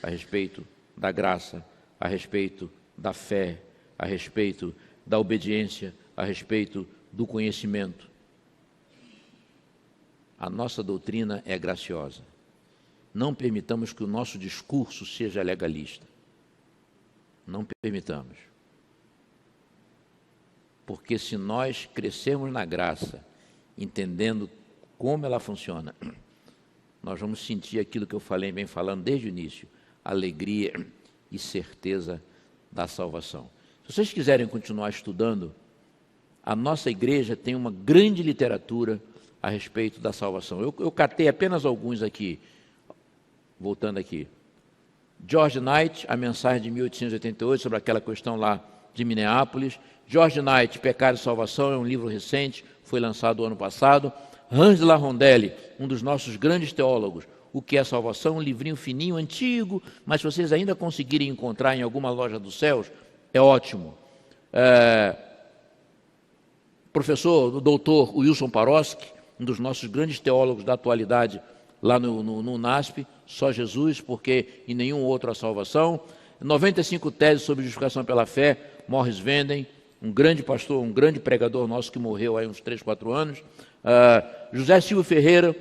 a respeito da graça, a respeito da fé, a respeito da obediência, a respeito do conhecimento. A nossa doutrina é graciosa. Não permitamos que o nosso discurso seja legalista. Não permitamos. Porque se nós crescermos na graça, entendendo como ela funciona, nós vamos sentir aquilo que eu venho falando desde o início, alegria e certeza da salvação. Se vocês quiserem continuar estudando, a nossa igreja tem uma grande literatura a respeito da salvação. Eu catei apenas alguns aqui, voltando aqui. George Knight, a mensagem de 1888 sobre aquela questão lá de Minneapolis. George Knight, Pecado e Salvação, é um livro recente, foi lançado ano passado. Hans de la Rondelli, um dos nossos grandes teólogos, O que é Salvação, um livrinho fininho, antigo, mas se vocês ainda conseguirem encontrar em alguma loja dos céus, é ótimo. Professor, o doutor Wilson Paroski, um dos nossos grandes teólogos da atualidade, lá no NASP, Só Jesus, porque em nenhum outro há salvação. 95 teses sobre justificação pela fé, Morris Venden, um grande pastor, um grande pregador nosso que morreu há uns 3, 4 anos. José Silvio Ferreira,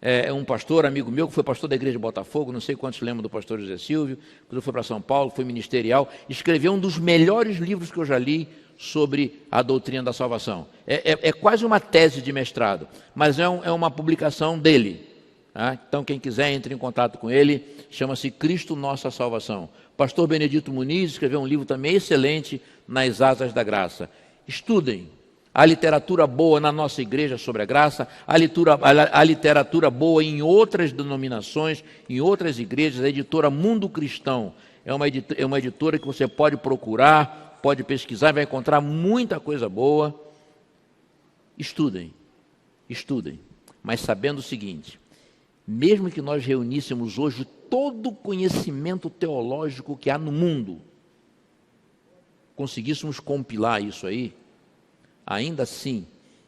é um pastor, amigo meu, que foi pastor da igreja de Botafogo, não sei quantos lembram do pastor José Silvio, quando foi para São Paulo, foi ministerial, escreveu um dos melhores livros que eu já li sobre a doutrina da salvação. É quase uma tese de mestrado, mas é uma publicação dele. Tá? Então, quem quiser, entre em contato com ele, chama-se Cristo Nossa Salvação. Pastor Benedito Muniz escreveu um livro também excelente, Nas Asas da Graça. Estudem. A literatura boa na nossa igreja sobre a graça, a literatura boa em outras denominações, em outras igrejas. A editora Mundo Cristão é uma editora que você pode procurar, pode pesquisar, vai encontrar muita coisa boa. Estudem, mas sabendo o seguinte: mesmo que nós reuníssemos hoje todo o conhecimento teológico que há no mundo, conseguíssemos compilar isso aí, ainda assim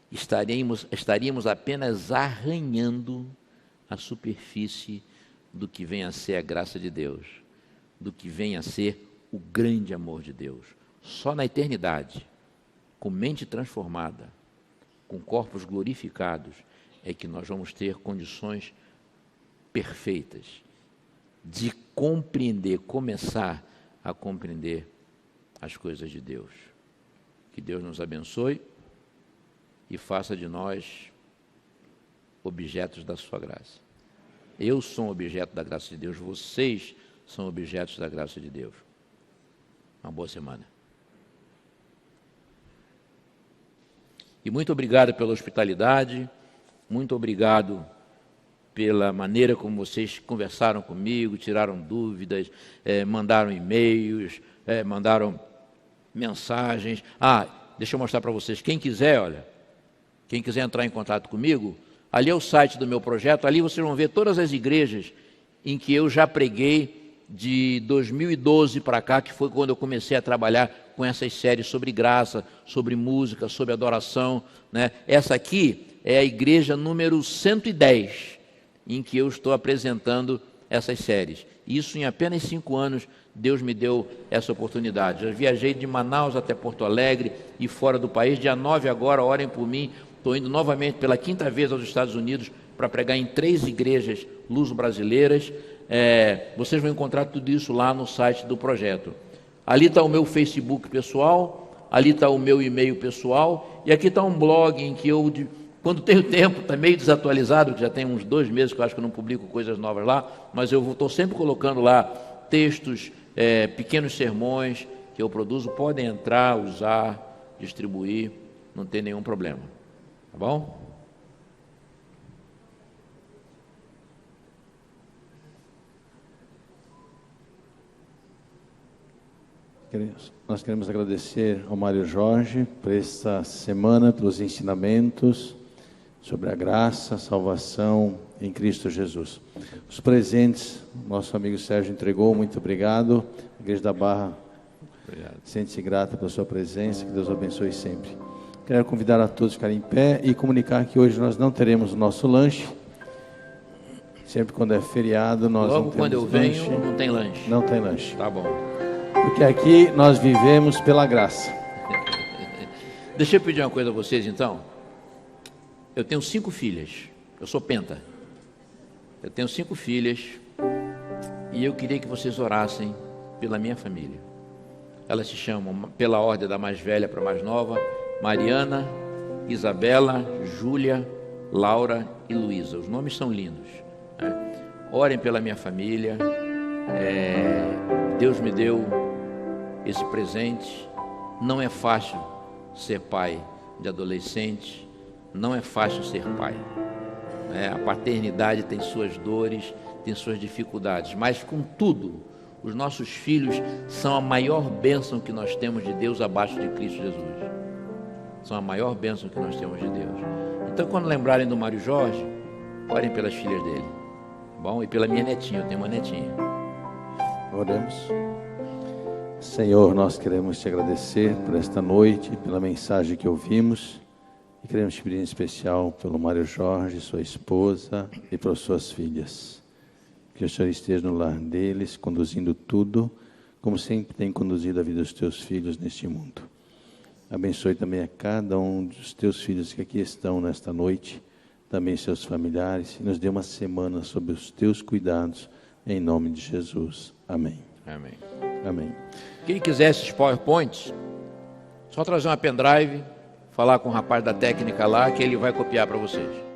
estaríamos apenas arranhando a superfície do que vem a ser a graça de Deus, do que vem a ser o grande amor de Deus. Só na eternidade, com mente transformada, com corpos glorificados, é que nós vamos ter condições perfeitas de compreender, começar a compreender as coisas de Deus. Que Deus nos abençoe e faça de nós objetos da sua graça. Eu sou um objeto da graça de Deus, vocês são objetos da graça de Deus. Uma boa semana. E muito obrigado pela hospitalidade, muito obrigado pela maneira como vocês conversaram comigo, tiraram dúvidas, mandaram e-mails, mandaram mensagens. Deixa eu mostrar para vocês, quem quiser, olha, quem quiser entrar em contato comigo, ali é o site do meu projeto, ali vocês vão ver todas as igrejas em que eu já preguei de 2012 para cá, que foi quando eu comecei a trabalhar com essas séries sobre graça, sobre música, sobre adoração, né? Essa aqui é a igreja número 110, em que eu estou apresentando essas séries. Isso em apenas 5 anos, Deus me deu essa oportunidade. Já viajei de Manaus até Porto Alegre e fora do país. Dia 9 agora, orem por mim, estou indo novamente pela 5ª vez aos Estados Unidos para pregar em 3 igrejas luso-brasileiras. Vocês vão encontrar tudo isso lá no site do projeto. Ali está o meu Facebook pessoal, ali está o meu e-mail pessoal, e aqui está um blog em que eu, quando tenho tempo, está meio desatualizado, já tem uns 2 meses que eu acho que eu não publico coisas novas lá, mas eu estou sempre colocando lá textos, pequenos sermões que eu produzo, podem entrar, usar, distribuir, não tem nenhum problema. Tá bom? Nós queremos agradecer ao Mário Jorge por esta semana, pelos ensinamentos sobre a graça, a salvação em Cristo Jesus. Os presentes, nosso amigo Sérgio entregou, muito obrigado. A Igreja da Barra sente-se grata pela sua presença, que Deus abençoe sempre. Quero convidar a todos a ficarem em pé e comunicar que hoje nós não teremos o nosso lanche. Sempre quando é feriado, nós logo não temos quando eu lanche. venho, não tem lanche. Não tem lanche. Tá bom. Porque aqui nós vivemos pela graça. Deixa eu pedir uma coisa a vocês, então. Eu tenho 5 filhas. Eu sou penta. Eu tenho 5 filhas. E eu queria que vocês orassem pela minha família. Elas se chamam, pela ordem da mais velha para a mais nova, Mariana, Isabela, Júlia, Laura e Luísa. Os nomes são lindos, né? Orem pela minha família. Deus me deu esse presente. Não é fácil ser pai de adolescente, não é fácil ser pai. A paternidade tem suas dores, tem suas dificuldades, mas contudo, os nossos filhos são a maior bênção que nós temos de Deus abaixo de Cristo Jesus. São a maior bênção que nós temos de Deus. Então, quando lembrarem do Mário Jorge, orem pelas filhas dele, bom? E pela minha netinha, eu tenho uma netinha. Oremos. Senhor, nós queremos te agradecer por esta noite, pela mensagem que ouvimos, e queremos te pedir em especial pelo Mário Jorge, sua esposa e por suas filhas. Que o Senhor esteja no lar deles, conduzindo tudo, como sempre tem conduzido a vida dos teus filhos neste mundo. Abençoe também a cada um dos teus filhos que aqui estão nesta noite, também seus familiares, e nos dê uma semana sob os teus cuidados, em nome de Jesus. Amém. Amém. Amém. Quem quiser esses PowerPoints, só trazer uma pendrive, falar com o rapaz da técnica lá, que ele vai copiar para vocês.